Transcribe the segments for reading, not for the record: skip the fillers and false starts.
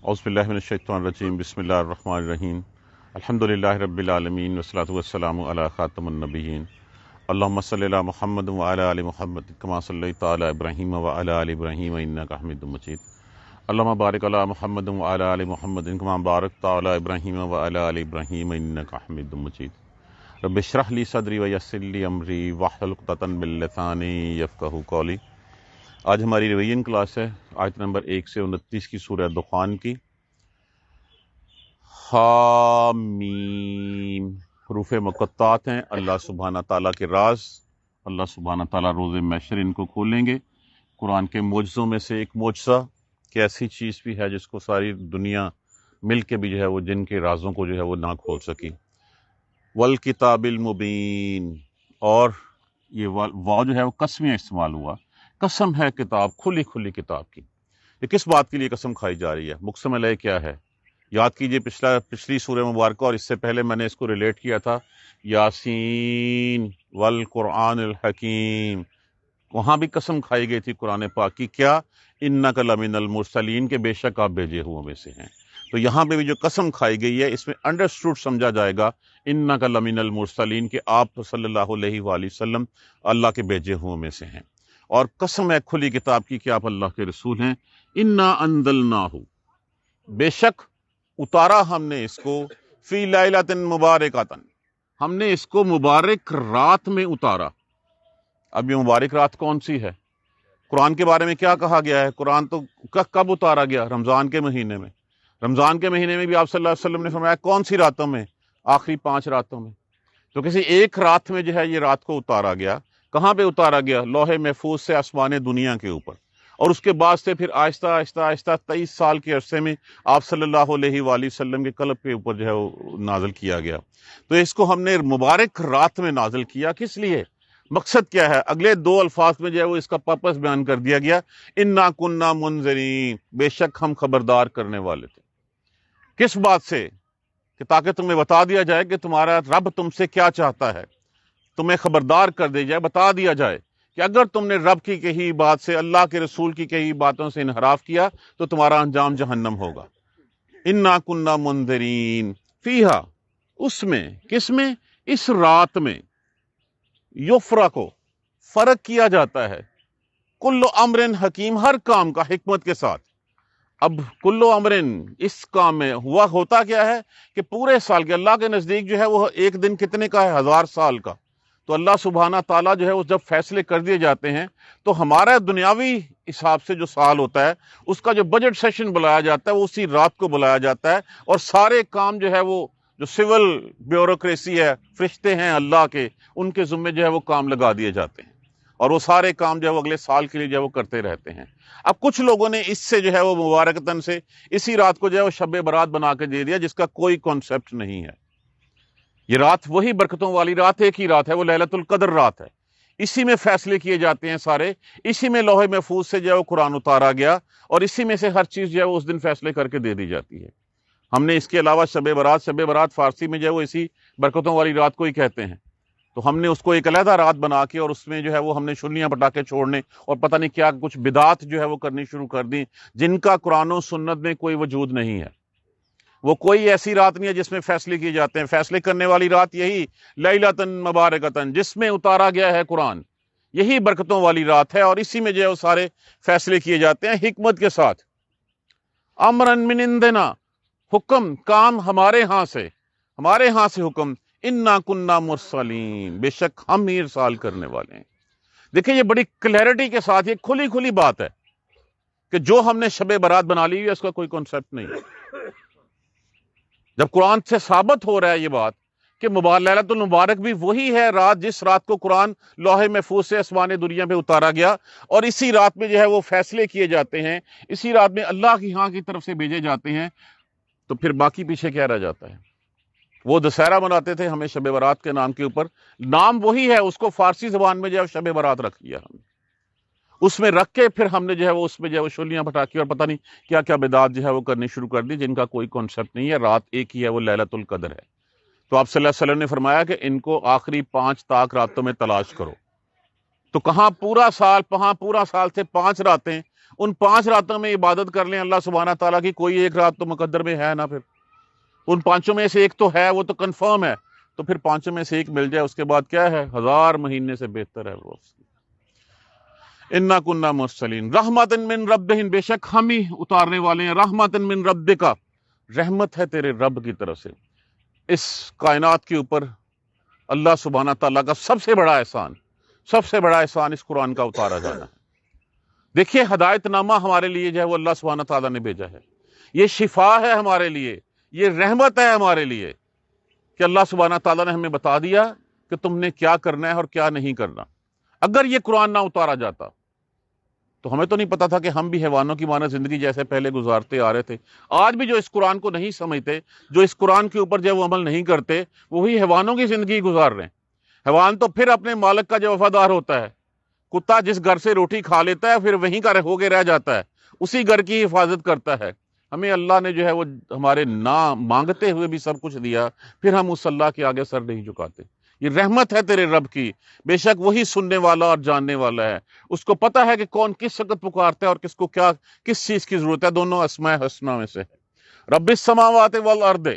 اعوذ باللہ من الشیطان الرجیم بسم اللہ الرحمن الرحیم الحمدللہ رب العالمین والصلاۃ والسلام علی خاتم النبیین اللہم صلی علی محمد وعلی آل محمد کما صلیت علی ابراہیم وعلی آل ابراہیم انک حمید مجید اللہم بارک علی محمد وعلی آل محمد کما بارکت علی ابراہیم وعلی آل ابراہیم انک حمید مجید رب اشرح لی صدری ویسر لی امری واحلل عقدۃ من لسانی یفقہوا قولی۔ آج ہماری ریویژن کلاس ہے آیت نمبر 1 سے 29 کی سورہ دخان کی۔ حامیم حروف مقطعات ہیں، اللہ سبحانہ تعالیٰ کے راز، اللہ سبحانہ تعالیٰ روز محشر ان کو کھولیں گے۔ قرآن کے معجزوں میں سے ایک معجزہ کہ ایسی چیز بھی ہے جس کو ساری دنیا مل کے بھی جو ہے وہ جن کے رازوں کو جو ہے وہ نہ کھول سکی۔ والکتاب المبین، اور یہ واو جو ہے وہ قسمیہ استعمال ہوا، قسم ہے کتاب، کھلی کھلی کتاب کی۔ یہ کس بات کے لیے قسم کھائی جا رہی ہے؟ مقسم علیہ کیا ہے؟ یاد کیجئے پچھلی سورہ مبارکہ، اور اس سے پہلے میں نے اس کو ریلیٹ کیا تھا یاسین والقرآن الحکیم، وہاں بھی قسم کھائی گئی تھی قرآن پاک کی، کیا؟ انک لمن المرسلین، کے بے شک آپ بھیجے ہوئے میں سے ہیں۔ تو یہاں پہ بھی جو قسم کھائی گئی ہے اس میں انڈرسٹوڈ سمجھا جائے گا انک لمن المرسلین، کہ آپ صلی اللہ علیہ وآلہ وسلم اللہ کے بھیجے ہوئے میں سے ہیں، اور قسم ہے کھلی کتاب کی کہ آپ اللہ کے رسول ہیں۔ انا انزلناہ، بے شک اتارا ہم نے اس کو، فی لیلۃ مبارکۃ، ہم نے اس کو مبارک رات میں اتارا۔ اب یہ مبارک رات کون سی ہے؟ قرآن کے بارے میں کیا کہا گیا ہے؟ قرآن تو کب اتارا گیا؟ رمضان کے مہینے میں۔ رمضان کے مہینے میں بھی آپ صلی اللہ علیہ وسلم نے فرمایا کون سی راتوں میں؟ آخری 5 راتوں میں۔ تو کسی ایک رات میں جو ہے یہ رات کو اتارا گیا۔ کہاں پہ اتارا گیا؟ لوح محفوظ سے آسمان دنیا کے اوپر، اور اس کے بعد سے پھر آہستہ آہستہ آہستہ 23 سال کے عرصے میں آپ صلی اللہ علیہ وآلہ وسلم کے قلب کے اوپر جو ہے وہ نازل کیا گیا۔ تو اس کو ہم نے مبارک رات میں نازل کیا، کس لیے؟ مقصد کیا ہے؟ اگلے 2 الفاظ میں جو ہے وہ اس کا پرپس بیان کر دیا گیا، انا کننا منذرین، بے شک ہم خبردار کرنے والے تھے۔ کس بات سے؟ کہ تاکہ تمہیں بتا دیا جائے کہ تمہارا رب تم سے کیا چاہتا ہے، تمہیں خبردار کر دیا جائے، بتا دیا جائے کہ اگر تم نے رب کی کہی بات سے، اللہ کے رسول کی کہی باتوں سے انحراف کیا تو تمہارا انجام جہنم ہوگا۔ انا کننا منذرین فیہا، اس میں، کس میں؟ اس رات میں، یفرقو، فرق کیا جاتا ہے، کل امر حکیم، ہر کام کا حکمت کے ساتھ۔ اب کلو امرن، اس کام میں ہوتا کیا ہے کہ پورے سال کے، اللہ کے نزدیک جو ہے وہ ایک دن کتنے کا ہے؟ 1000 سال کا۔ تو اللہ سبحانہ تعالیٰ جو ہے وہ جب فیصلے کر دیے جاتے ہیں تو ہمارا دنیاوی حساب سے جو سال ہوتا ہے اس کا جو بجٹ سیشن بلایا جاتا ہے وہ اسی رات کو بلایا جاتا ہے، اور سارے کام جو ہے وہ جو سول بیوروکریسی ہے، فرشتے ہیں اللہ کے، ان کے ذمے جو ہے وہ کام لگا دیے جاتے ہیں، اور وہ سارے کام جو ہے وہ اگلے سال کے لیے جو ہے وہ کرتے رہتے ہیں۔ اب کچھ لوگوں نے اس سے جو ہے وہ مبارکتاً سے اسی رات کو جو ہے وہ شب برات بنا کے دے دیا، جس کا کوئی کانسیپٹ نہیں ہے۔ یہ رات وہی برکتوں والی رات، ایک ہی رات ہے، وہ لیلۃ القدر رات ہے، اسی میں فیصلے کیے جاتے ہیں سارے، اسی میں لوح محفوظ سے جو ہے وہ قرآن اتارا گیا، اور اسی میں سے ہر چیز جو ہے وہ اس دن فیصلے کر کے دے دی جاتی ہے۔ ہم نے اس کے علاوہ شب برات فارسی میں جو ہے وہ اسی برکتوں والی رات کو ہی کہتے ہیں، تو ہم نے اس کو ایک علیحدہ رات بنا کے، اور اس میں جو ہے وہ ہم نے شلیاں پٹاخے چھوڑنے اور پتہ نہیں کیا کچھ بدعات جو ہے وہ کرنی شروع کر دی، جن کا قرآن و سنت میں کوئی وجود نہیں ہے۔ وہ کوئی ایسی رات نہیں ہے جس میں فیصلے کیے جاتے ہیں۔ فیصلے کرنے والی رات یہی لیلۃ مبارکۃ، جس میں اتارا گیا ہے قرآن، یہی برکتوں والی رات ہے، اور اسی میں جو ہے وہ سارے فیصلے کیے جاتے ہیں حکمت کے ساتھ۔ امرن من عندنا، حکم، کام ہمارے ہاں سے، ہمارے ہاں سے حکم، انا کننا مرسلین، بے شک ہم ہی ارسال کرنے والے ہیں۔ دیکھیں یہ بڑی کلیئرٹی کے ساتھ یہ کھلی کھلی بات ہے کہ جو ہم نے شب برات بنا لی ہے اس کا کوئی کانسیپٹ نہیں ہے۔ جب قرآن سے ثابت ہو رہا ہے یہ بات کہ لیلۃ المبارک بھی وہی ہے رات جس رات کو قرآن لوح محفوظ سے آسمان دنیا پہ اتارا گیا، اور اسی رات میں جو ہے وہ فیصلے کیے جاتے ہیں، اسی رات میں اللہ کی ہاں کی طرف سے بھیجے جاتے ہیں، تو پھر باقی پیچھے کیا رہ جاتا ہے؟ وہ دسہرہ مناتے تھے ہمیں شب برات کے نام کے اوپر، نام وہی ہے، اس کو فارسی زبان میں جو ہے شب برات رکھ دیا ہم نے، اس میں رکھ کے پھر ہم نے جو ہے وہ اس میں جو ہے وہ شلیاں پٹاکی اور پتہ نہیں کیا کیا بدعات جو ہے وہ کرنی شروع کر دی، جن کا کوئی کانسیپٹ نہیں ہے۔ رات ایک ہی ہے، وہ لیلۃ القدر ہے۔ تو آپ صلی اللہ علیہ وسلم نے فرمایا کہ ان کو آخری 5 راتوں میں تلاش کرو۔ تو کہاں پورا سال سے 5 راتیں، ان 5 راتوں میں عبادت کر لیں اللہ سبحانہ تعالیٰ کی، کوئی ایک رات تو مقدر میں ہے نا، پھر ان 5 میں سے ایک تو ہے، وہ تو کنفرم ہے، تو پھر 5 میں سے ایک مل جائے، اس کے بعد کیا ہے، 1000 مہینے سے بہتر ہے وہ۔ انا کننا مرسلین رحمت من ربہم، بے شک ہم ہی اتارنے والے ہیں، رحمت من ربک، رحمت ہے تیرے رب کی طرف سے۔ اس کائنات کے اوپر اللہ سبحانہ تعالیٰ کا سب سے بڑا احسان، سب سے بڑا احسان اس قرآن کا اتارا جانا ہے۔ دیکھیے ہدایت نامہ ہمارے لیے جو ہے وہ اللہ سبحانہ تعالیٰ نے بھیجا ہے، یہ شفا ہے ہمارے لیے، یہ رحمت ہے ہمارے لیے کہ اللہ سبحانہ تعالیٰ نے ہمیں بتا دیا کہ تم نے کیا کرنا ہے اور کیا نہیں کرنا۔ اگر یہ قرآن نہ اتارا جاتا تو ہمیں تو نہیں پتا تھا کہ ہم بھی حیوانوں کی مانند زندگی جیسے پہلے گزارتے آ رہے تھے۔ آج بھی جو اس قرآن کو نہیں سمجھتے، جو اس قرآن کے اوپر جو وہ عمل نہیں کرتے، وہی حیوانوں کی زندگی گزار رہے ہیں۔ حیوان تو پھر اپنے مالک کا جو وفادار ہوتا ہے، کتا جس گھر سے روٹی کھا لیتا ہے پھر وہیں کا ہو کے رہ جاتا ہے، اسی گھر کی حفاظت کرتا ہے۔ ہمیں اللہ نے جو ہے وہ ہمارے نہ مانگتے ہوئے بھی سب کچھ دیا، پھر ہم اس اللہ کے آگے سر نہیں جھکاتے۔ یہ رحمت ہے تیرے رب کی، بے شک وہی سننے والا اور جاننے والا ہے، اس کو پتہ ہے کہ کون کس وقت پکارتا ہے اور کس کو کیا کس چیز کی ضرورت ہے۔ دونوں اسماء حسنہ میں سے ہے۔ رب السماوات والارض،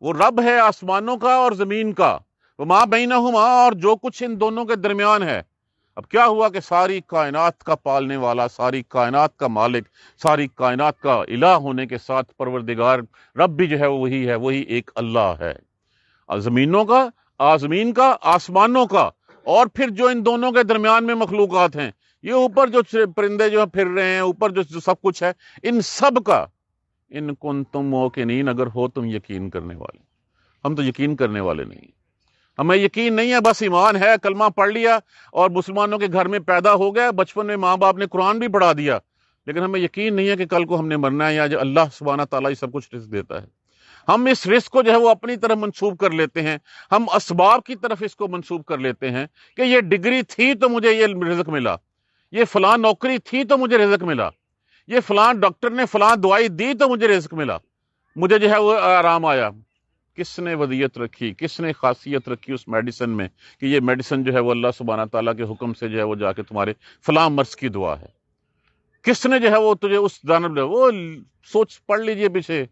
وہ رب ہے آسمانوں کا اور زمین کا، وما بینہما، اور جو کچھ ان دونوں کے درمیان ہے۔ اب کیا ہوا کہ ساری کائنات کا پالنے والا، ساری کائنات کا مالک، ساری کائنات کا الہ ہونے کے ساتھ پروردگار رب بھی جو ہے وہی ہے، وہی ایک اللہ ہے، زمینوں کا، زمین کا، آسمانوں کا، اور پھر جو ان دونوں کے درمیان میں مخلوقات ہیں، یہ اوپر جو پرندے جو پھر رہے ہیں، اوپر جو سب کچھ ہے، ان سب کا، ان کنتم موقنین، اگر ہو تم یقین کرنے والے۔ ہم تو یقین کرنے والے نہیں، ہمیں یقین نہیں ہے، بس ایمان ہے، کلمہ پڑھ لیا اور مسلمانوں کے گھر میں پیدا ہو گیا، بچپن میں ماں باپ نے قرآن بھی پڑھا دیا، لیکن ہمیں یقین نہیں ہے کہ کل کو ہم نے مرنا ہے، یا جو اللہ سبحانہ تعالیٰ یہ سب کچھ رزق دیتا ہے۔ ہم اس رزق کو جو ہے وہ اپنی طرف منسوب کر لیتے ہیں، ہم اسباب کی طرف اس کو منسوب کر لیتے ہیں کہ یہ ڈگری تھی تو مجھے یہ رزق ملا، یہ فلاں نوکری تھی تو مجھے رزق ملا، یہ فلاں ڈاکٹر نے فلاں دوائی دی تو مجھے رزق ملا، مجھے جو ہے وہ آرام آیا۔ کس نے ودیت رکھی، کس نے خاصیت رکھی اس میڈیسن میں کہ یہ میڈیسن جو ہے وہ اللہ سبحانہ تعالیٰ کے حکم سے جو ہے وہ جا کے تمہارے فلاں مرض کی دعا ہے؟ کس نے جو ہے وہ تجھے اس جانب وہ سوچ پڑھ لیجئے پیچھے،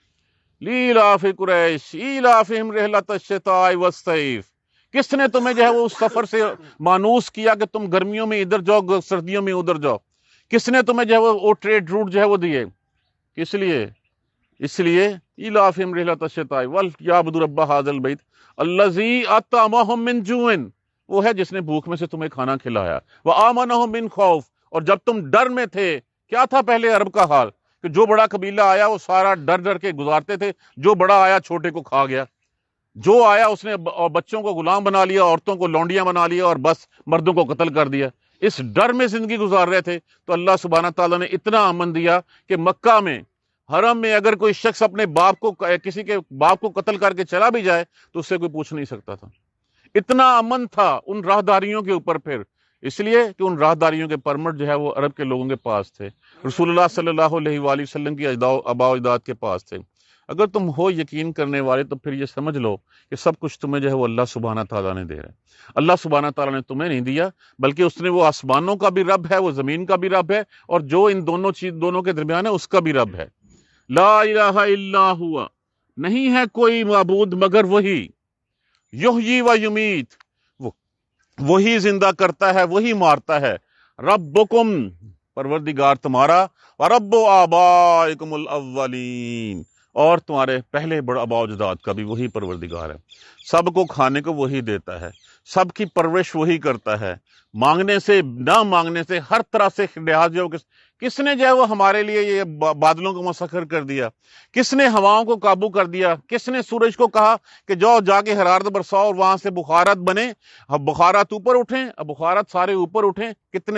لیلاف قریش ایلافہم رحلۃ الشتاء والصیف، کس نے تمہیں جو ہے وہ اس سفر سے مانوس کیا کہ تم گرمیوں میں ادھر جاؤ، سردیوں میں ادھر جاؤ؟ کس نے تمہیں جو ہے وہ ٹریڈ روٹ جو ہے وہ دیے؟ کس لیے؟ اس لیے ایلافہم رحلۃ الشتاء ولیعبدوا رب ھذا البیت الذی اطعمہم من جوع، وہ ہے جس نے بھوک میں سے تمہیں کھانا کھلایا، وآمنہم من خوف، اور جب تم ڈر میں تھے، کیا تھا پہلے عرب کا حال کہ جو بڑا قبیلہ آیا وہ سارا ڈر ڈر کے گزارتے تھے، جو بڑا آیا چھوٹے کو کھا گیا، جو آیا اس نے بچوں کو غلام بنا لیا، عورتوں کو لونڈیاں بنا لیا، اور بس مردوں کو قتل کر دیا۔ اس ڈر میں زندگی گزار رہے تھے، تو اللہ سبحانہ تعالیٰ نے اتنا امن دیا کہ مکہ میں حرم میں اگر کوئی شخص اپنے باپ کو، کسی کے باپ کو قتل کر کے چلا بھی جائے تو اس سے کوئی پوچھ نہیں سکتا تھا، اتنا امن تھا ان راہداریوں کے اوپر۔ پھر اس لیے کہ ان راہداریوں کے پرمٹ جو ہے وہ عرب کے لوگوں کے پاس تھے، رسول اللہ صلی اللہ علیہ وآلہ وسلم کی آباء و اجداد کے پاس تھے۔ اگر تم ہو یقین کرنے والے تو پھر یہ سمجھ لو کہ سب کچھ تمہیں جو ہے وہ اللہ سبحانہ تعالیٰ نے دے رہا ہے۔ اللہ سبحانہ تعالیٰ نے تمہیں نہیں دیا، بلکہ اس نے وہ آسمانوں کا بھی رب ہے، وہ زمین کا بھی رب ہے، اور جو ان دونوں کے درمیان ہے اس کا بھی رب ہے۔ لا الہ الا ہوا، نہیں ہے کوئی معبود مگر وہی، یحیی و یمیت، وہی زندہ کرتا ہے، وہی مارتا ہے، ربکم، پروردگار تمہارا، ورب آبائکم الاولین، اور تمہارے پہلے بڑے آباء و اجداد کا بھی وہی پروردگار ہے۔ سب کو کھانے کو وہی دیتا ہے، سب کی پرورش وہی کرتا ہے، مانگنے سے نہ مانگنے سے ہر طرح سے لحاظ جو کس نے جو ہے وہ ہمارے لیے یہ بادلوں کو مسخر کر دیا، کس نے ہواؤں کو قابو کر دیا، کس نے سورج کو کہا کہ جاؤ جا کے حرارت برساؤ اور وہاں سے بخارات بنے، اب بخارات اوپر اٹھیں، اب بخارات سارے اوپر اٹھیں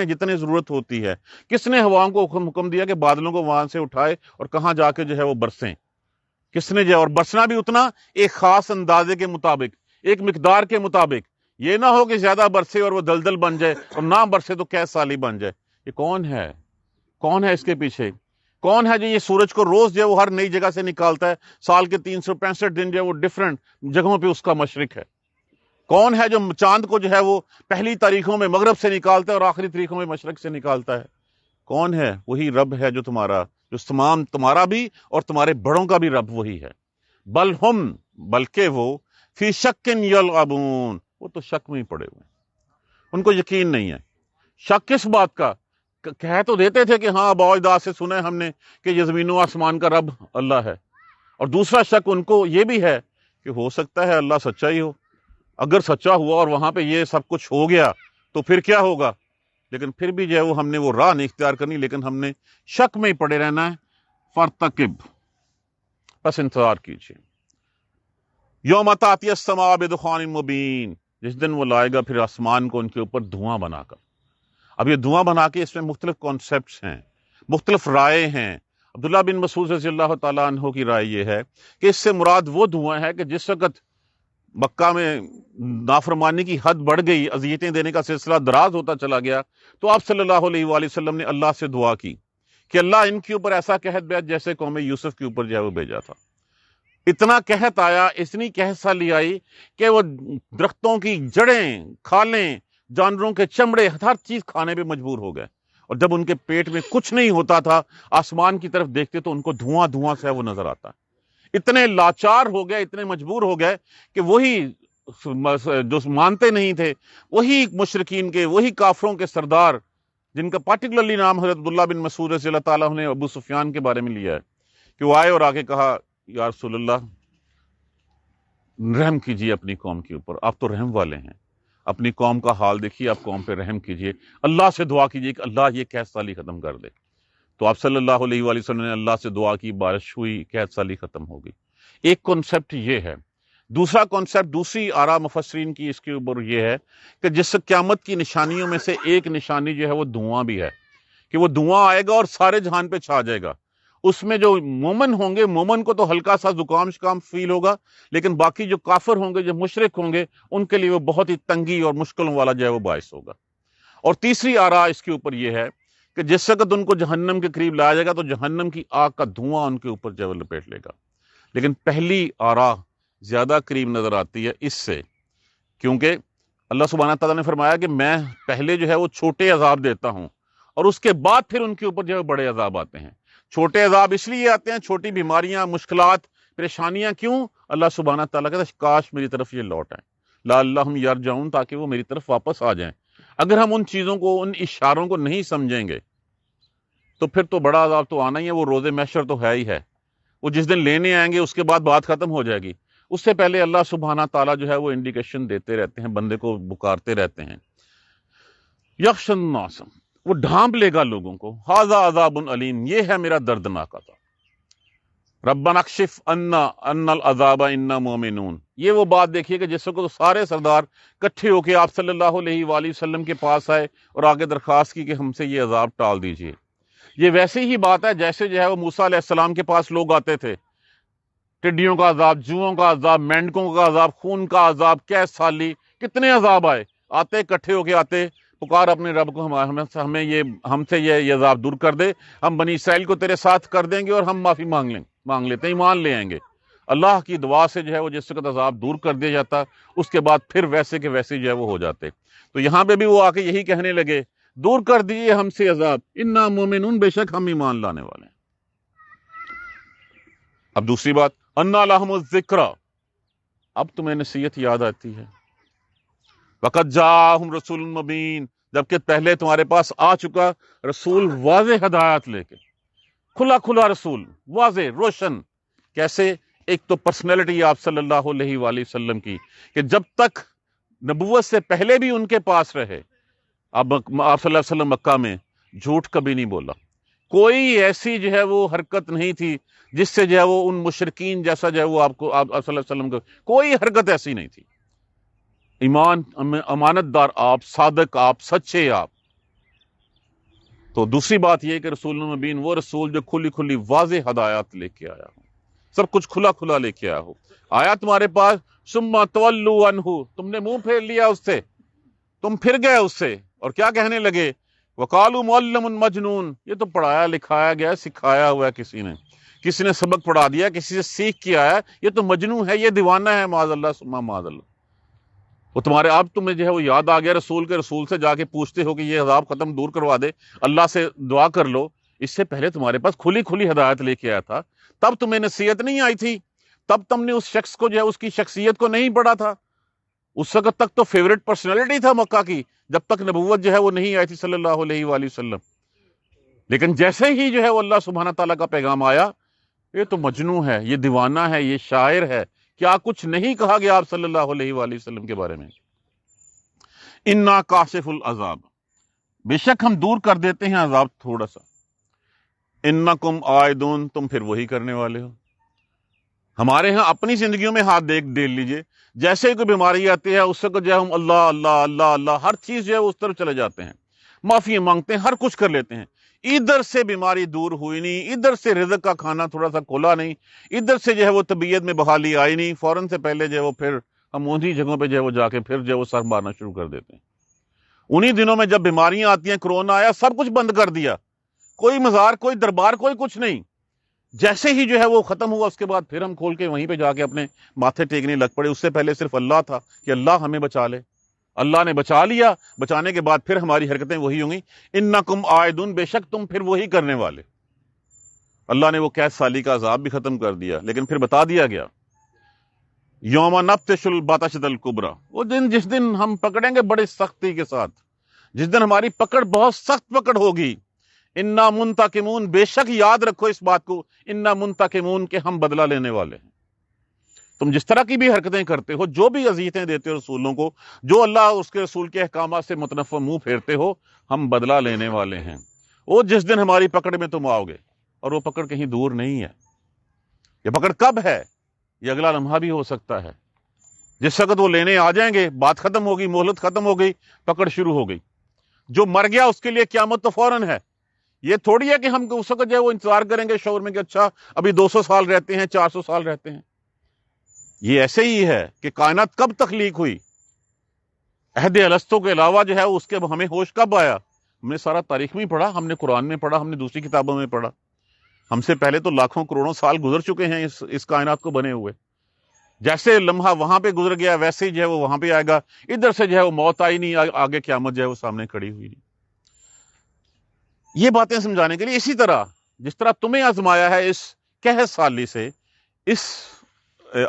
جتنے ضرورت ہوتی ہے، کس نے ہواؤں کو حکم دیا کہ بادلوں کو وہاں سے اٹھائے اور کہاں جا کے جو ہے وہ برسیں، کس نے جو ہے، اور برسنا بھی اتنا ایک خاص اندازے کے مطابق، ایک مقدار کے مطابق، یہ نہ ہو کہ زیادہ برسے اور وہ دلدل بن جائے، اور نہ برسے تو کیس سالی بن جائے۔ یہ کون ہے؟ کون ہے اس کے پیچھے؟ کون ہے جو یہ سورج کو روز جو ہے وہ ہر نئی جگہ سے نکالتا ہے، سال کے 365 دن جو ہے وہ ڈیفرنٹ جگہوں پہ اس کا مشرق ہے؟ کون ہے جو چاند کو جو ہے وہ پہلی تاریخوں میں مغرب سے نکالتا ہے اور آخری تاریخوں میں مشرق سے نکالتا ہے؟ کون ہے؟ وہی رب ہے جو تمہارا، جو تمہارا بھی اور تمہارے بڑوں کا بھی رب وہی ہے۔ بل ہم، بلکہ وہ فی شک یلعبون، وہ تو شک میں ہی پڑے ہوئے ہیں، ان کو یقین نہیں ہے۔ شک کس بات کا؟ کہہ تو دیتے تھے کہ ہاں آباء اجداد سے سنا ہے ہم نے کہ یہ زمین و آسمان کا رب اللہ ہے، اور دوسرا شک ان کو یہ بھی ہے کہ ہو سکتا ہے اللہ سچا ہی ہو، اگر سچا ہوا اور وہاں پہ یہ سب کچھ ہو گیا تو پھر کیا ہوگا؟ لیکن پھر بھی جو ہے وہ ہم نے وہ راہ نہیں اختیار کرنی، لیکن ہم نے شک میں ہی پڑے رہنا ہے۔ فارتقب، بس انتظار کیجیے۔ یوم تاتی السماء بدخان مبین، جس دن وہ لائے گا پھر آسمان کو ان کے اوپر دھواں بنا کر۔ اب یہ دھواں بنا کے اس میں مختلف کانسیپٹس ہیں، مختلف رائے ہیں۔ عبداللہ بن مسعود رضی اللہ تعالیٰ عنہ کی رائے یہ ہے کہ اس سے مراد وہ دھواں ہے کہ جس وقت مکہ میں نافرمانی کی حد بڑھ گئی، اذیتیں دینے کا سلسلہ دراز ہوتا چلا گیا، تو آپ صلی اللہ علیہ وآلہ وسلم نے اللہ سے دعا کی کہ اللہ ان کے اوپر ایسا قحط بیچ جیسے قوم یوسف کے اوپر جو ہے وہ بھیجا تھا۔ اتنا قحط آیا، اتنی قحط سالی آئی کہ وہ درختوں کی جڑیں، کھالیں، جانوروں کے چمڑے، ہر چیز کھانے پہ مجبور ہو گئے، اور جب ان کے پیٹ میں کچھ نہیں ہوتا تھا آسمان کی طرف دیکھتے تو ان کو دھواں دھواں سے وہ نظر آتا۔ اتنے لاچار ہو گئے، اتنے مجبور ہو گئے کہ وہی جو مانتے نہیں تھے، وہی مشرکین کے، وہی کافروں کے سردار، جن کا پارٹیکولرلی نام حضرت عبداللہ بن مسعود رضی اللہ تعالیٰ نے ابو سفیان کے بارے میں لیا ہے، کہ وہ آئے اور آگے کہا یا رسول اللہ رحم کیجیے اپنی قوم کے اوپر، آپ تو رحم والے ہیں، اپنی قوم کا حال دیکھیے، آپ قوم پہ رحم کیجیے، اللہ سے دعا کیجیے کہ اللہ یہ قحط سالی ختم کر دے۔ تو آپ صلی اللہ علیہ وآلہ وسلم نے اللہ سے دعا کی، بارش ہوئی، قحط سالی ختم ہو گئی۔ ایک کانسیپٹ یہ ہے۔ دوسرا کانسیپٹ، دوسری آراء مفسرین کی اس کے اوپر یہ ہے کہ جس قیامت کی نشانیوں میں سے ایک نشانی جو ہے وہ دھواں بھی ہے، کہ وہ دھواں آئے گا اور سارے جہان پہ چھا جائے گا۔ اس میں جو مومن ہوں گے، مومن کو تو ہلکا سا زکام شکام فیل ہوگا، لیکن باقی جو کافر ہوں گے، جو مشرک ہوں گے، ان کے لیے وہ بہت ہی تنگی اور مشکلوں والا جو ہے وہ باعث ہوگا۔ اور تیسری آراء اس کے اوپر یہ ہے کہ جس وقت ان کو جہنم کے قریب لایا جائے گا تو جہنم کی آگ کا دھواں ان کے اوپر جو ہے لپیٹ لے گا۔ لیکن پہلی آراء زیادہ قریب نظر آتی ہے اس سے، کیونکہ اللہ سبحانہ تعالیٰ نے فرمایا کہ میں پہلے جو ہے وہ چھوٹے عذاب دیتا ہوں، اور اس کے بعد پھر ان کے اوپر جو ہے بڑے عذاب آتے ہیں۔ چھوٹے عذاب اس لیے آتے ہیں، چھوٹی بیماریاں، مشکلات، پریشانیاں، کیوں؟ اللہ سبحانہ تعالیٰ کہتا ہے کاش میری طرف یہ لوٹ آئیں، لعلہم یرجعون، تاکہ وہ میری طرف واپس آ جائیں۔ اگر ہم ان چیزوں کو، ان اشاروں کو نہیں سمجھیں گے تو پھر تو بڑا عذاب تو آنا ہی ہے، وہ روز محشر تو ہے ہی ہے، وہ جس دن لینے آئیں گے اس کے بعد بات ختم ہو جائے گی۔ اس سے پہلے اللہ سبحانہ تعالیٰ جو ہے وہ انڈیکیشن دیتے رہتے ہیں، بندے کو پکارتے رہتے ہیں۔ یخشى الناس، وہ ڈھانپ لے گا لوگوں کو، ھذا عذاب علیم، یہ ہے میرا دردناک عذاب۔ ربنا اکشف عنا العذاب انا مؤمنون، یہ وہ بات دیکھیے کہ جس کو سارے سردار کٹھے ہو کے آپ صلی اللہ علیہ وآلہ وسلم کے پاس آئے اور آگے درخواست کی کہ ہم سے یہ عذاب ٹال دیجیے۔ یہ ویسے ہی بات ہے جیسے جو ہے وہ موسیٰ علیہ السلام کے پاس لوگ آتے تھے، ٹڈیوں کا عذاب، جوؤں کا عذاب، مینڈکوں کا عذاب، خون کا عذاب، قحط سالی، کتنے عذاب آئے، آتے اکٹھے ہو کے آتے، پکار اپنے رب کو، ہم سے یہ عذاب دور کر دے، ہم بنی اسرائیل کو تیرے ساتھ کر دیں گے اور ہم معافی مانگ لیتے ہیں، ایمان لے آئیں گے۔ اللہ کی دعا سے جو ہے وہ جس وقت عذاب دور کر دیا جاتا، اس کے بعد پھر ویسے کے ویسے جو ہے وہ ہو جاتے۔ تو یہاں پہ بھی وہ آ کے یہی کہنے لگے، دور کر دیجیے ہم سے عذاب، انا مومنون، بے شک ہم ایمان لانے والے ہیں۔ اب دوسری بات، انا لہم الذکر، اب تمہیں نصیحت یاد آتی ہے۔ وقد جاءہم رسول مبین، جبکہ پہلے تمہارے پاس آ چکا رسول واضح ہدایات لے کے، کھلا کھلا رسول، واضح روشن۔ کیسے؟ ایک تو پرسنالٹی آپ صلی اللہ علیہ وآلہ وسلم کی، کہ جب تک نبوت سے پہلے بھی ان کے پاس رہے، اب آپ صلی اللہ علیہ وسلم مکہ میں جھوٹ کبھی نہیں بولا، کوئی ایسی جو ہے وہ حرکت نہیں تھی جس سے جو ہے وہ ان مشرکین جیسا جو ہے وہ آپ صلی اللہ علیہ وسلم کو کوئی حرکت ایسی نہیں تھی۔ ایمان، امانت دار آپ، صادق آپ، سچے آپ۔ تو دوسری بات یہ کہ رسول المبین، وہ رسول جو کھلی کھلی واضح ہدایات لے کے آیا ہو، سب کچھ کھلا کھلا لے کے آیا ہو، آیا تمہارے پاس، ثم تولوا عنہ، تم نے منہ پھیر لیا اس سے، تم پھر گئے اس سے، اور کیا کہنے لگے، وقالوا معلم مجنون، یہ تو پڑھایا لکھایا گیا، سکھایا ہوا ہے، کسی نے سبق پڑھا دیا، کسی سے سیکھ کے آیا، یہ تو مجنون ہے، یہ دیوانہ ہے، معاذ اللہ ثم معاذ اللہ۔ وہ تمہارے اب تمہیں جو ہے وہ یاد آ گیا رسول کے، رسول سے جا کے پوچھتے ہو کہ یہ عذاب ختم دور کروا دے، اللہ سے دعا کر لو۔ اس سے پہلے تمہارے پاس کھلی کھلی ہدایت لے کے آیا تھا، تب تمہیں نصیحت نہیں آئی تھی، تب تم نے اس شخص کو جو ہے اس کی شخصیت کو نہیں پڑھا تھا۔ اس وقت تک تو فیوریٹ پرسنالٹی تھا مکہ کی، جب تک نبوت جو ہے وہ نہیں آئی تھی صلی اللہ علیہ وآلہ وسلم۔ لیکن جیسے ہی جو ہے وہ اللہ سبحانہ تعالیٰ کا پیغام آیا، یہ تو مجنون ہے، یہ دیوانہ ہے، یہ شاعر ہے، کیا کچھ نہیں کہا گیا آپ صلی اللہ علیہ وآلہ وسلم کے بارے میں۔ انا کاشف العذاب، بے شک ہم دور کر دیتے ہیں عذاب تھوڑا سا۔ انکم عائدون، تم پھر وہی کرنے والے ہو۔ ہمارے ہاں اپنی زندگیوں میں ہاتھ دیکھ لیجئے، جیسے کوئی بیماری آتی ہے اس وقت جو ہے ہم اللہ اللہ اللہ اللہ ہر چیز جو ہے اس طرف چلے جاتے ہیں، معافی مانگتے ہیں، ہر کچھ کر لیتے ہیں۔ ادھر سے بیماری دور ہوئی نہیں، ادھر سے رزق کا کھانا تھوڑا سا کھولا نہیں، ادھر سے جو ہے وہ طبیعت میں بحالی آئی نہیں، فوراً سے پہلے جو ہے وہ پھر ہم انہی جگہوں پہ جو ہے وہ جا کے پھر جو ہے وہ سر مارنا شروع کر دیتے ہیں۔ انہی دنوں میں جب بیماریاں آتی ہیں، کرونا آیا، سب کچھ بند کر دیا، کوئی مزار، کوئی دربار، کوئی کچھ نہیں۔ جیسے ہی جو ہے وہ ختم ہوا، اس کے بعد پھر ہم کھول کے وہیں پہ جا کے اپنے ماتھے ٹیکنے لگ پڑے۔ اس سے پہلے صرف اللہ تھا کہ اللہ ہمیں بچا لے، اللہ نے بچا لیا، بچانے کے بعد پھر ہماری حرکتیں وہی ہوں گی۔ انکم عائدون، بے شک تم پھر وہی کرنے والے۔ اللہ نے وہ قید سالی کا عذاب بھی ختم کر دیا، لیکن پھر بتا دیا گیا یوم نبطش البطشۃ الکبریٰ، وہ دن جس دن ہم پکڑیں گے بڑے سختی کے ساتھ، جس دن ہماری پکڑ بہت سخت پکڑ ہوگی۔ انا منتقمون، بے شک یاد رکھو اس بات کو، انا منتقمون، کہ ہم بدلہ لینے والے ہیں۔ تم جس طرح کی بھی حرکتیں کرتے ہو، جو بھی اذیتیں دیتے ہو رسولوں کو، جو اللہ اور اس کے رسول کے احکامات سے متنفع منہ پھیرتے ہو، ہم بدلہ لینے والے ہیں۔ وہ جس دن ہماری پکڑ میں تم آؤ گے، اور وہ پکڑ کہیں دور نہیں ہے۔ یہ پکڑ کب ہے؟ یہ اگلا لمحہ بھی ہو سکتا ہے۔ جس وقت وہ لینے آ جائیں گے، بات ختم ہوگی، مہلت ختم ہو گئی، پکڑ شروع ہو گئی۔ جو مر گیا اس کے لیے قیامت تو فوراً ہے۔ یہ تھوڑی ہے کہ ہم اس وقت جو ہے وہ انتظار کریں گے شعور میں کہ اچھا ابھی 200 سال رہتے ہیں، 400 سال رہتے ہیں۔ یہ ایسے ہی ہے کہ کائنات کب تخلیق ہوئی، عہد الستو کے علاوہ جو ہے اس کے ہمیں ہوش کب آیا؟ ہم نے سارا تاریخ میں پڑھا، ہم نے قرآن میں پڑھا، ہم نے دوسری کتابوں میں پڑھا۔ ہم سے پہلے تو لاکھوں کروڑوں سال گزر چکے ہیں اس کائنات کو بنے ہوئے۔ جیسے لمحہ وہاں پہ گزر گیا، ویسے ہی جو ہے وہ وہاں پہ آئے گا۔ ادھر سے جو ہے وہ موت آئی نہیں، آگے قیامت جو ہے وہ سامنے کھڑی ہوئی نہیں۔ یہ باتیں سمجھانے کے لیے، اسی طرح جس طرح تمہیں آزمایا ہے اس قحط سالی سے، اس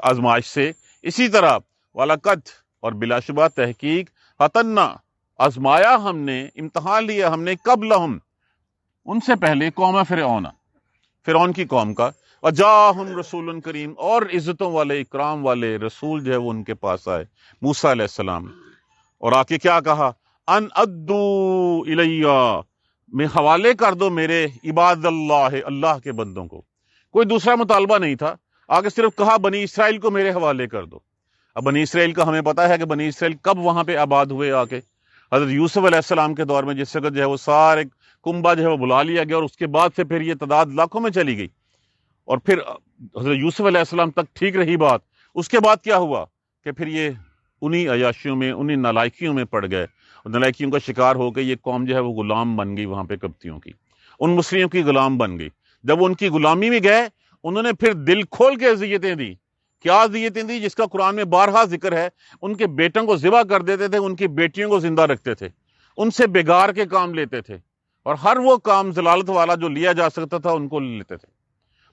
آزمائش سے، اسی طرح وَلَقَدْ، اور بلا شبہ تحقیق، فَتَنَّا، آزمایا ہم نے، امتحان لیا ہم نے، قبلہم، ان سے پہلے، قوم فرعون کی قوم کا، وَجَاءَهُمْ رَسُولٌ کریم، اور عزتوں والے، اکرام والے رسول جو ہے وہ ان کے پاس آئے، موسیٰ علیہ السلام، اور آ کے کیا کہا؟ ان ادو الیہ، میں حوالے کر دو میرے عباد اللہ، اللہ کے بندوں کو۔ کوئی دوسرا مطالبہ نہیں تھا، آگے صرف کہا بنی اسرائیل کو میرے حوالے کر دو۔ اب بنی اسرائیل کا ہمیں پتا ہے کہ بنی اسرائیل کب وہاں پہ آباد ہوئے آ کے، حضرت یوسف علیہ السلام کے دور میں، جس وقت جو ہے وہ سارے کنبہ جو ہے وہ بلا لیا گیا، اور اس کے بعد سے پھر یہ تعداد لاکھوں میں چلی گئی، اور پھر حضرت یوسف علیہ السلام تک ٹھیک رہی بات۔ اس کے بعد کیا ہوا کہ پھر یہ انہی عیاشیوں میں، انہی نالائکیوں میں پڑ گئے، اور نالائکیوں کا شکار ہو کے یہ قوم جو ہے وہ غلام بن گئی وہاں پہ قبطیوں کی، ان مصریوں کی غلام بن گئی۔ جب وہ ان کی غلامی میں گئے، انہوں نے پھر دل کھول کے اذیتیں دی۔ کیا اذیتیں دی؟ جس کا قرآن میں بارہا ذکر ہے۔ ان کے بیٹوں کو ذبح کر دیتے تھے، ان کی بیٹیوں کو زندہ رکھتے تھے، ان سے بگاڑ کے کام لیتے تھے، اور ہر وہ کام ضلالت والا جو لیا جا سکتا تھا ان کو لیتے تھے۔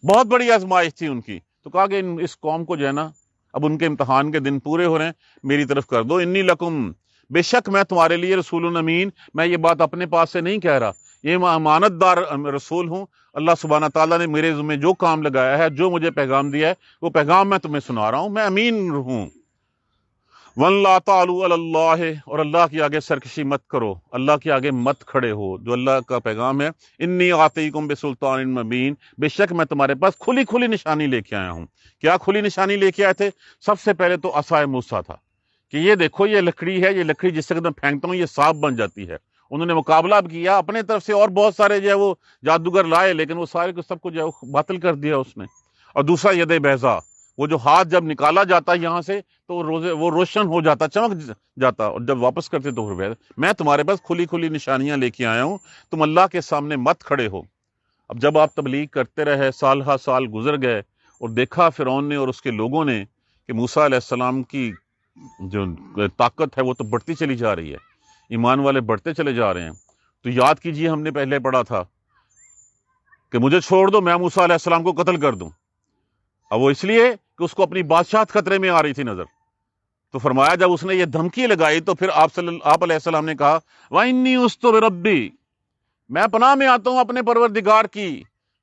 بہت بڑی آزمائش تھی ان کی۔ تو کہا کہ اس قوم کو جو ہے نا، اب ان کے امتحان کے دن پورے ہو رہے ہیں، میری طرف کر دو۔ انی لکم، بے شک میں تمہارے لیے رسول امین، میں یہ بات اپنے پاس سے نہیں کہہ رہا، یہ میں امانت دار رسول ہوں۔ اللہ سبحانہ تعالیٰ نے میرے ذمہ جو کام لگایا ہے، جو مجھے پیغام دیا ہے، وہ پیغام میں تمہیں سنا رہا ہوں، میں امین ہوں۔ وَلَا تَعْلُوا عَلَى اللَّهِ، اور اللہ کے آگے سرکشی مت کرو، اللہ کے آگے مت کھڑے ہو، جو اللہ کا پیغام ہے۔ انی آتیکم بسلطان مبین، بے شک میں تمہارے پاس کھلی کھلی نشانی لے کے آیا ہوں۔ کیا کھلی نشانی لے کے آئے تھے؟ سب سے پہلے تو عصائے موسیٰ تھا، کہ یہ دیکھو یہ لکڑی ہے، یہ لکڑی جس سے میں پھینکتا ہوں یہ سانپ بن جاتی ہے۔ انہوں نے مقابلہ بھی کیا اپنے طرف سے، اور بہت سارے جو ہے وہ جادوگر لائے، لیکن وہ سارے کو سب کو جو ہے باطل کر دیا اس نے۔ اور دوسرا ید بیضا، وہ جو ہاتھ جب نکالا جاتا یہاں سے تو وہ روشن ہو جاتا، چمک جاتا، اور جب واپس کرتے تو میں تمہارے پاس کھلی کھلی نشانیاں لے کے آیا ہوں، تم اللہ کے سامنے مت کھڑے ہو۔ اب جب آپ تبلیغ کرتے رہے، سال سال گزر گئے، اور دیکھا فرعون نے اور اس کے لوگوں نے کہ موسیٰ علیہ السلام کی جو طاقت ہے وہ تو بڑھتی چلی جا رہی ہے، ایمان والے بڑھتے چلے جا رہے ہیں۔ تو یاد کیجئے ہم نے پہلے پڑھا تھا کہ مجھے چھوڑ دو، میں موسیٰ علیہ السلام کو قتل کر دوں، اب وہ اس لیے کہ اس کو اپنی بادشاہت خطرے میں آ رہی تھی نظر۔ تو فرمایا جب اس نے یہ دھمکی لگائی تو پھر آپ علیہ السلام نے کہا وَإِنِّي عُذْتُ بِرَبِّي، میں پناہ میں آتا ہوں اپنے پروردگار کی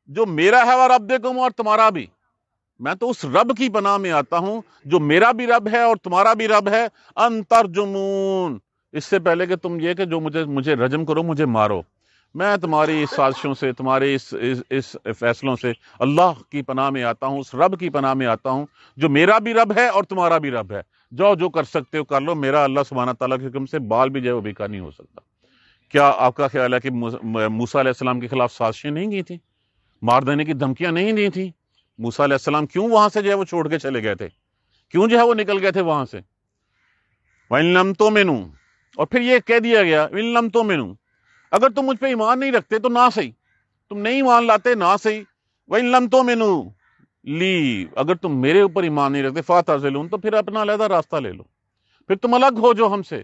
جو میرا ہے وَرَبِّكُمْ، اور تمہارا بھی، میں تو اس رب کی پناہ میں آتا ہوں جو میرا بھی رب ہے اور تمہارا بھی رب ہے، ان ترجمون، اس سے پہلے کہ تم یہ کہ جو مجھے رجم کرو، مجھے مارو، میں تمہاری اس سازشوں سے، تمہارے اس فیصلوں سے اللہ کی پناہ میں آتا ہوں، اس رب کی پناہ میں آتا ہوں جو میرا بھی رب ہے اور تمہارا بھی رب ہے، جو کر سکتے ہو کر لو، میرا اللہ سبحانہ تعالیٰ کے حکم سے بال بھی جو ہے وہ بیکار نہیں ہو سکتا۔ کیا آپ کا خیال ہے کہ موسیٰ علیہ السلام کے خلاف سازشیں نہیں کی تھیں، مار دینے کی دھمکیاں نہیں دی تھیں؟ موسیٰ علیہ السلام کیوں وہاں سے جو ہے وہ چھوڑ کے چلے گئے تھے، کیوں جو ہے وہ نکل گئے تھے وہاں سے؟ وَإِن لَّمْ تُؤْمِنُوا، اور پھر یہ کہہ دیا گیا وَإِن لَّمْ تُؤْمِنُوا، اگر تم مجھ پہ ایمان نہیں رکھتے تو نہ صحیح، تم نہیں ایمان لاتے نہ صحیح، وَإِن لَّمْ تُؤْمِنُوا لی، اگر تم میرے اوپر ایمان نہیں رکھتے فَاعْتَزِلُونِ، تو پھر اپنا علیحدہ راستہ لے لو، پھر تم الگ ہو جو ہم سے،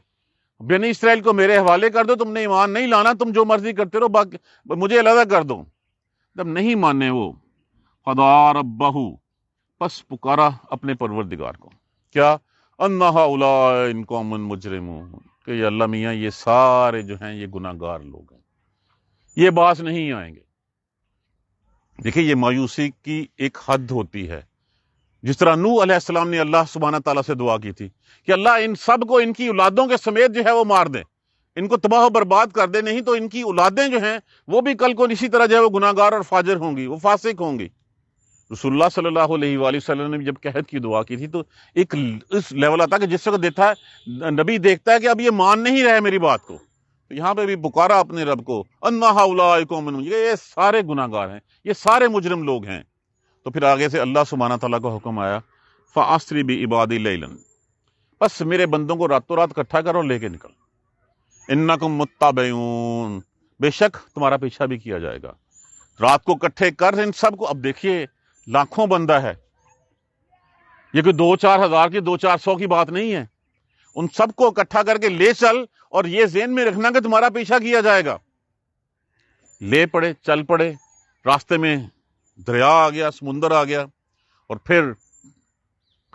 بنی اسرائیل کو میرے حوالے کر دو، تم نے ایمان نہیں لانا، تم جو مرضی کرتے رہو، باقی مجھے علیحدہ کر دو۔ جب نہیں مانے وہ فَدَعَا رَبَّهُ، پس پکارا اپنے پروردگار کو، کیا اَنَّ هَؤُلَاءِ قَوْمٌ مُجْرِمُونَ، کہ یہ اللہ میاں یہ سارے جو ہیں یہ گناہ گار لوگ ہیں، یہ باز نہیں آئیں گے۔ دیکھیں یہ مایوسی کی ایک حد ہوتی ہے، جس طرح نوح علیہ السلام نے اللہ سبحانہ تعالیٰ سے دعا کی تھی کہ اللہ ان سب کو ان کی اولادوں کے سمیت جو ہے وہ مار دے، ان کو تباہ و برباد کر دے، نہیں تو ان کی اولادیں جو ہیں وہ بھی کل کو اسی طرح جو ہے وہ گناہ گار اور فاجر ہوں گی، وہ فاسق ہوں گی۔ رسول اللہ صلی اللہ علیہ وآلہ وسلم نے جب قحط کی دعا کی تھی تو ایک اس لیول آتا کہ جس وقت دیتا ہے نبی دیکھتا ہے کہ اب یہ مان نہیں رہے میری بات کو، تو یہاں پہ بھی پکارا اپنے رب کو، اَنَّ هَؤُلَاءِ قَوْمٌ مُجْرِمُونَ، یہ سارے گناہ گار ہیں، یہ سارے مجرم لوگ ہیں۔ تو پھر آگے سے اللہ سبحانہ تعالیٰ کا حکم آیا فَأَسْرِ بِعِبَادِي لَيْلًا، بس میرے بندوں کو راتوں رات اکٹھا کرو، لے کے نکل، اِنَّكُمْ مُتَّبَعُونَ، بے شک تمہارا پیچھا بھی کیا جائے گا، رات کو اکٹھے کر ان سب کو۔ اب دیکھیے لاکھوں بندہ ہے، یہ کوئی 2-4 ہزار کی 200-400 کی بات نہیں ہے، ان سب کو اکٹھا کر کے لے چل، اور یہ ذہن میں رکھنا کہ تمہارا پیچھا کیا جائے گا۔ لے پڑے، چل پڑے، راستے میں دریا آ گیا، سمندر آ گیا، اور پھر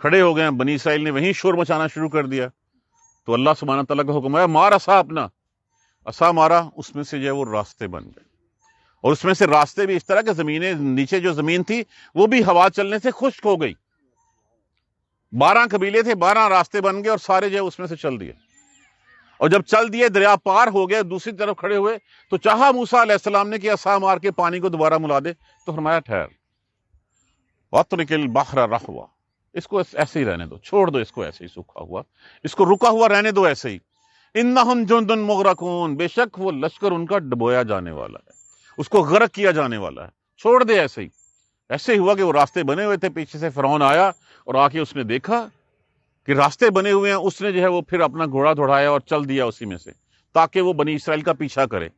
کھڑے ہو گئے، بنی اسرائیل نے وہیں شور مچانا شروع کر دیا۔ تو اللہ سبحانہ تعالیٰ کا حکم ہے مار عصا اپنا، عصا مارا، اس میں سے جو ہے وہ راستے بن گئے، اور اس میں سے راستے بھی اس طرح کہ زمینیں نیچے جو زمین تھی وہ بھی ہوا چلنے سے خشک ہو گئی، 12 قبیلے تھے، 12 راستے بن گئے، اور سارے جو ہے اس میں سے چل دیے، اور جب چل دیے دریا پار ہو گئے، دوسری طرف کھڑے ہوئے تو چاہا موسیٰ علیہ السلام نے کہ عصا مار کے پانی کو دوبارہ ملا دے، تو فرمایا ٹھہر، وَاتْرِكِ الْبَحْرَ رَحْوًا، اس کو ایسے ہی رہنے دو، چھوڑ دو اس کو ایسے ہی سوکھا ہوا، اس کو رکا ہوا رہنے دو ایسے ہی، اِنَّهُمْ جُنْدٌ مُغْرَقُونَ، بے شک وہ لشکر ان کا ڈبویا جانے والا ہے، اس کو غرق کیا جانے والا ہے، چھوڑ دے ایسے ہی۔ ایسے ہی ہوا کہ وہ راستے بنے ہوئے تھے، پیچھے سے فرعون آیا اور آ کے اس نے دیکھا کہ راستے بنے ہوئے ہیں، اس نے جو ہے وہ پھر اپنا گھوڑا دوڑایا اور چل دیا اسی میں سے، تاکہ وہ بنی اسرائیل کا پیچھا کرے۔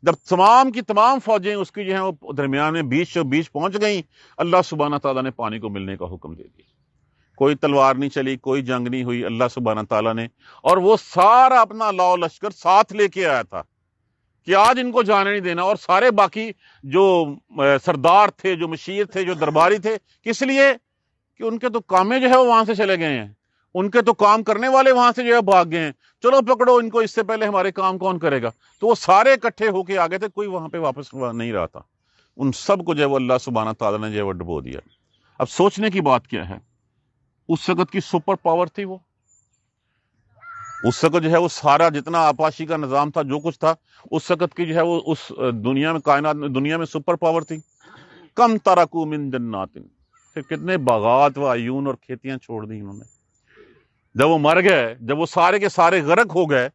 جب تمام کی تمام فوجیں اس کی جو ہیں وہ درمیان میں بیچ پہنچ گئیں، اللہ سبحانہ تعالیٰ نے پانی کو ملنے کا حکم دے دیا، کوئی تلوار نہیں چلی، کوئی جنگ نہیں ہوئی، اللہ سبحانہ تعالیٰ نے، اور وہ سارا اپنا لاؤ لشکر ساتھ لے کے آیا تھا کہ آج ان کو جانے نہیں دینا، اور سارے باقی جو سردار تھے، جو مشیر تھے، جو درباری تھے، کس لیے کہ ان کے تو کامیں جو ہے وہ وہاں سے چلے گئے ہیں، ان کے تو کام کرنے والے وہاں سے جو ہے بھاگ گئے ہیں، چلو پکڑو ان کو، اس سے پہلے ہمارے کام کون کرے گا؟ تو وہ سارے اکٹھے ہو کے آگے تھے، کوئی وہاں پہ واپس نہیں رہا تھا، ان سب کو جو ہے وہ اللہ سبحانہ تعالیٰ نے جو ہے وہ ڈبو دیا۔ اب سوچنے کی بات کیا ہے، اس وقت کی سپر پاور تھی وہ، اس وقت جو ہے وہ سارا جتنا آپاشی کا نظام تھا، جو کچھ تھا اس وقت کی جو ہے وہ اس دنیا میں، کائنات میں، دنیا میں سپر پاور تھی۔ کم ترکو من جنات، پھر کتنے باغات و عیون اور کھیتیاں چھوڑ دی انہوں نے، جب وہ مر گئے، جب وہ سارے کے سارے غرق ہو گئے،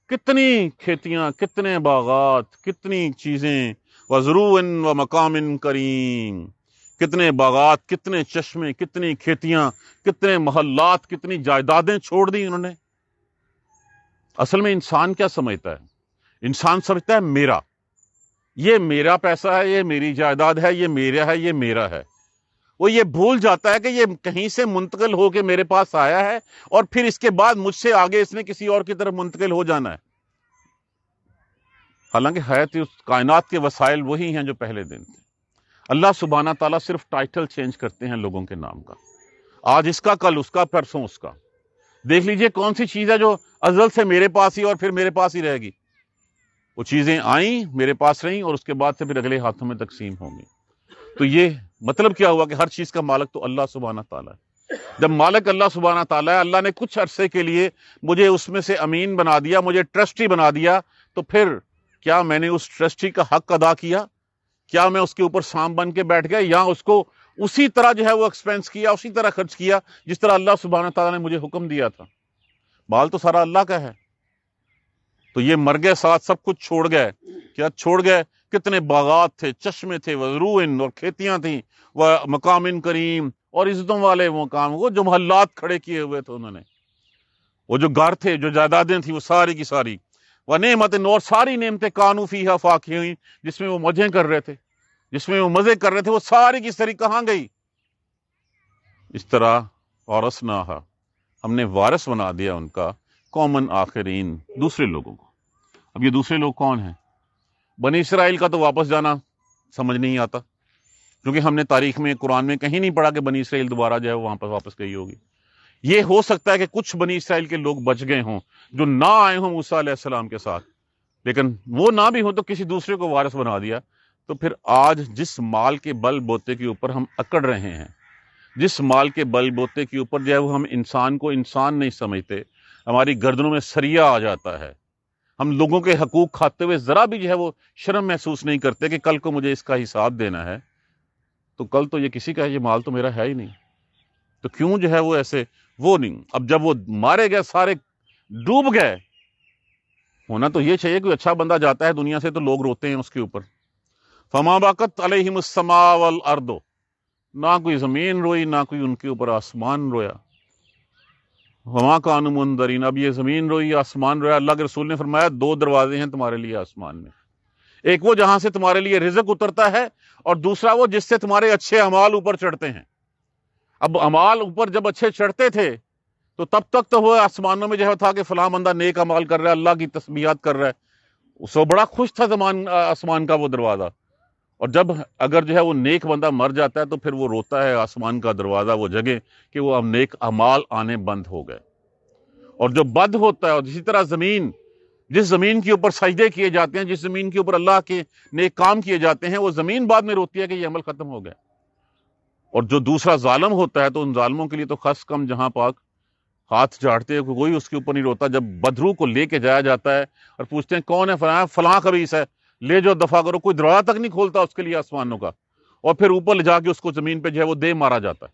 کتنی کھیتیاں، کتنے باغات، کتنی چیزیں، وزروع و مقام کریم، کتنے باغات، کتنے چشمے، کتنی کھیتیاں، کتنے محلات، کتنی جائیدادیں چھوڑ دی انہوں نے۔ اصل میں انسان کیا سمجھتا ہے؟ انسان سمجھتا ہے یہ میرا پیسہ ہے، یہ میری جائیداد ہے، یہ میرا ہے، یہ میرا ہے، وہ یہ بھول جاتا ہے کہ یہ کہیں سے منتقل ہو کے میرے پاس آیا ہے اور پھر اس کے بعد مجھ سے آگے اس نے کسی اور کی طرف منتقل ہو جانا ہے، حالانکہ حیات اس کائنات کے وسائل وہی ہیں جو پہلے دن تھے۔ اللہ سبحانہ تعالیٰ صرف ٹائٹل چینج کرتے ہیں لوگوں کے نام کا، آج اس کا، کل اس کا، پرسوں اس کا۔ دیکھ لیجئے کون سی چیز ہے جو ازل سے میرے پاس ہی اور پھر میرے پاس ہی رہے گی۔ وہ چیزیں آئیں، میرے پاس رہیں، اور اس کے بعد سے پھر اگلے ہاتھوں میں تقسیم ہوں گی۔ تو یہ مطلب کیا ہوا کہ ہر چیز کا مالک تو اللہ سبحانہ تعالیٰ ہے۔ جب مالک اللہ سبحانہ تعالیٰ ہے، اللہ نے کچھ عرصے کے لیے مجھے اس میں سے امین بنا دیا، مجھے ٹرسٹی بنا دیا، تو پھر کیا میں نے اس ٹرسٹی کا حق ادا کیا؟ کیا میں اس کے اوپر سام بن کے بیٹھ گیا، یا اس کو اسی طرح جو ہے وہ ایکسپینس کیا، اسی طرح خرچ کیا جس طرح اللہ سبحانہ تعالیٰ نے مجھے حکم دیا تھا؟ مال تو سارا اللہ کا ہے۔ تو یہ مر گئے، ساتھ سب کچھ چھوڑ گئے۔ کیا چھوڑ گئے؟ کتنے باغات تھے، چشمے تھے، وزروئن اور کھیتیاں تھیں، وہ مقام کریم اور عزتوں والے وہ مقام، وہ جو محلات کھڑے کیے ہوئے تھے انہوں نے، وہ جو گھر تھے، جو جائیدادیں تھیں، وہ ساری کی ساری، وہ نعمتیں، اور ساری نعمتیں کانوا فیہا فاکہین، جس میں وہ مزے کر رہے تھے، جس میں وہ مزے کر رہے تھے، وہ ساری کی ساری کہاں گئی؟ اس طرح ورثناہا، ہم نے وارث بنا دیا ان کا، قومن آخرین، دوسرے لوگوں کو۔ اب یہ دوسرے لوگ کون ہیں؟ بنی اسرائیل کا تو واپس جانا سمجھ نہیں آتا، کیونکہ ہم نے تاریخ میں، قرآن میں کہیں نہیں پڑھا کہ بنی اسرائیل دوبارہ جو ہے وہاں پر واپس گئی ہوگی۔ یہ ہو سکتا ہے کہ کچھ بنی اسرائیل کے لوگ بچ گئے ہوں جو نہ آئے ہوں موسیٰ علیہ السلام کے ساتھ، لیکن وہ نہ بھی ہوں تو کسی دوسرے کو وارث بنا دیا۔ تو پھر آج جس مال کے بل بوتے کے اوپر ہم اکڑ رہے ہیں، جس مال کے بل بوتے کے اوپر جو ہے وہ ہم انسان کو انسان نہیں سمجھتے، ہماری گردنوں میں سریا آ جاتا ہے، ہم لوگوں کے حقوق کھاتے ہوئے ذرا بھی جو ہے وہ شرم محسوس نہیں کرتے کہ کل کو مجھے اس کا حساب دینا ہے، تو کل تو یہ کسی کا ہے، یہ مال تو میرا ہے ہی نہیں، تو کیوں جو ہے وہ ایسے وہ نہیں۔ اب جب وہ مارے گئے، سارے ڈوب گئے، ہونا تو یہ چاہیے کہ اچھا بندہ جاتا ہے دنیا سے تو لوگ روتے ہیں اس کے اوپر۔ فما باقت علیہم السماء والارض، نہ کوئی زمین روئی، نہ کوئی ان کے اوپر آسمان رویا۔ وما کانوا منظرین، اب یہ زمین روئی، آسمان رویا۔ اللہ کے رسول نے فرمایا دو دروازے ہیں تمہارے لیے آسمان میں، ایک وہ جہاں سے تمہارے لیے رزق اترتا ہے، اور دوسرا وہ جس سے تمہارے اچھے اعمال اوپر چڑھتے ہیں۔ اب اعمال اوپر جب اچھے چڑھتے تھے تو تب تک تو وہ آسمانوں میں جو ہے تھا کہ فلاں بندہ نیک اعمال کر رہا ہے، اللہ کی تسبیحات کر رہا ہے، اس کو بڑا خوش تھا آسمان کا وہ دروازہ۔ اور جب اگر جو ہے وہ نیک بندہ مر جاتا ہے تو پھر وہ روتا ہے آسمان کا دروازہ وہ جگہ کہ وہ اب نیک اعمال آنے بند ہو گئے۔ اور جو بد ہوتا ہے، اور اسی طرح زمین، جس زمین کے اوپر سجدے کیے جاتے ہیں، جس زمین کے اوپر اللہ کے نیک کام کیے جاتے ہیں، وہ زمین بعد میں روتی ہے کہ یہ عمل ختم ہو گیا۔ اور جو دوسرا ظالم ہوتا ہے تو ان ظالموں کے لیے تو خس کم جہاں پاک، ہاتھ جاڑتے ہیں کوئی اس کے اوپر نہیں روتا۔ جب بدرو کو لے کے جایا جاتا ہے اور پوچھتے ہیں کون ہے، فلاں خبیث ہے، لے جو دفع کرو، کوئی دروازہ تک نہیں کھولتا اس کے لیے آسمانوں کا، اور پھر اوپر لے جا کے اس کو زمین پہ جو ہے وہ دے مارا جاتا ہے۔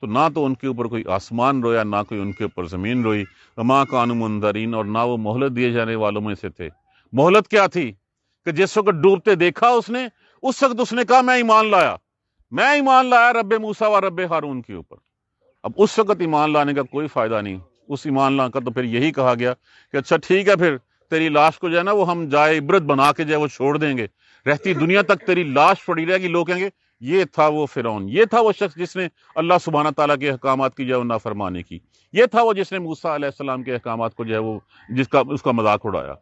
تو نہ تو ان کے اوپر کوئی آسمان رویا، نہ کوئی ان کے اوپر زمین روئی۔ وما کانوا منظرین، اور نہ وہ مہلت دیے جانے والوں میں سے تھے۔ مہلت کیا تھی کہ جس وقت ڈوبتے دیکھا اس نے، اس وقت اس نے کہا میں ایمان لایا، میں ایمان لایا رب موسیٰ و رب ہارون کے اوپر۔ اب اس وقت ایمان لانے کا کوئی فائدہ نہیں، اس ایمان لانے کا تو پھر یہی کہا گیا کہ اچھا ٹھیک ہے، پھر تیری لاش کو جو ہے نا وہ ہم جائے عبرت بنا کے جو ہے وہ چھوڑ دیں گے، رہتی دنیا تک تیری لاش پڑی رہے گی، لوگ کہیں گے یہ تھا وہ فرعون، یہ تھا وہ شخص جس نے اللہ سبحانہ تعالیٰ کے احکامات کی جو ہے وہ نافرمانی کی، یہ تھا وہ جس نے موسیٰ علیہ السلام کے احکامات کو جو ہے وہ اس کا مذاق اڑایا،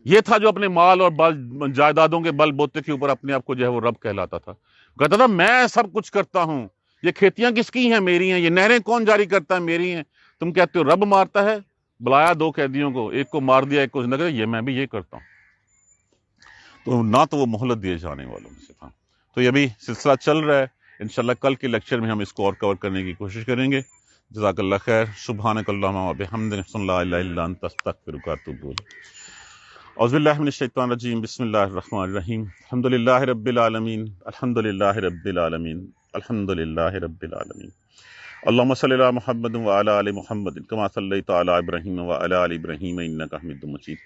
یہ تھا جو اپنے مال اور جائیدادوں کے بل بوتے کے اوپر اپنے آپ کو جو ہے وہ رب کہلاتا تھا، کہتا تھا میں سب کچھ کرتا ہوں، یہ کھیتیاں کس کی ہیں؟ میری ہیں، یہ نہریں کون جاری کرتا ہے؟ میری ہیں۔ تم کہتے ہو رب مارتا ہے، بلایا دو قیدیوں کو، ایک کو مار دیا، ایک کو زندہ کر دیا، یہ میں بھی یہ کرتا ہوں۔ تو نہ تو وہ مہلت دیے جانے والوں میں سے تھا۔ تو یہ بھی سلسلہ چل رہا ہے، انشاءاللہ کل کے لیکچر میں ہم اس کو اور کور کرنے کی کوشش کریں گے۔ جزاک اللہ خیر، سبحانک اللہم و بحمدک، اشہد ان لا الہ الا انت، استغفرک و اتوب الیک۔ اعوذ باللہ من الشیطان الرجیم، بسم اللہ الرحمن الرحیم، الحمد للہ رب العالمین، الحمد للہ رب العالمین، الحمد للہ رب العالمین۔ اللہم صلی علی محمد وعلی آل محمد کما صلیت علی ابراہیم وعلی آل ابراہیم انک حمید مجید۔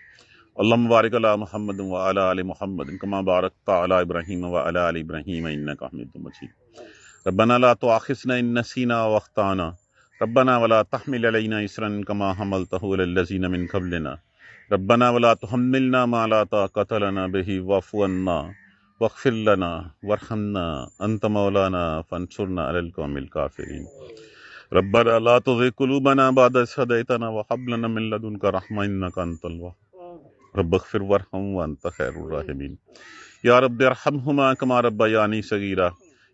اللہم بارک علی محمد وعلی آل محمد کما بارکت علی ابراہیم وعلی آل ابراہیم انک حمید مجید۔ ربنا لا تؤاخذنا ان نسینا واخطانا، ربنا ولا تحمل علینا اصرا کما حملتہ علی الذین من قبلنا، ربنا ولا تحملنا ما لا طاقۃ لنا به واعف عنا واغفر لنا وارحمنا انت مولانا فانصرنا على القوم الكافرين ربنا لا تزغ قلوبنا بعد إذ هديتنا وهب لنا من لدنك رحمة إنك أنت الوهاب رب اغفر وارحم وأنت خير الراحمين یا رب ارحمہما کما ربیانی صغیرا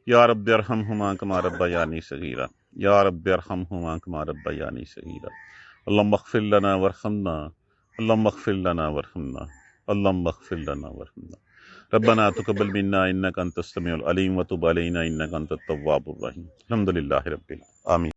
یا رب ارحمہما کما ربیانی صغیرا یا رب ارحمہما کما ربیانی صغیرا اللہم اغفر لنا وارحمنا اللہم اغفر لنا وارحمنا اللہم اغفر لنا وارحمنا ربنا تقبل منا انک انت السمیع العلیم وتب علینا انک انت التواب الرحیم الحمدللہ رب العالمین آمین.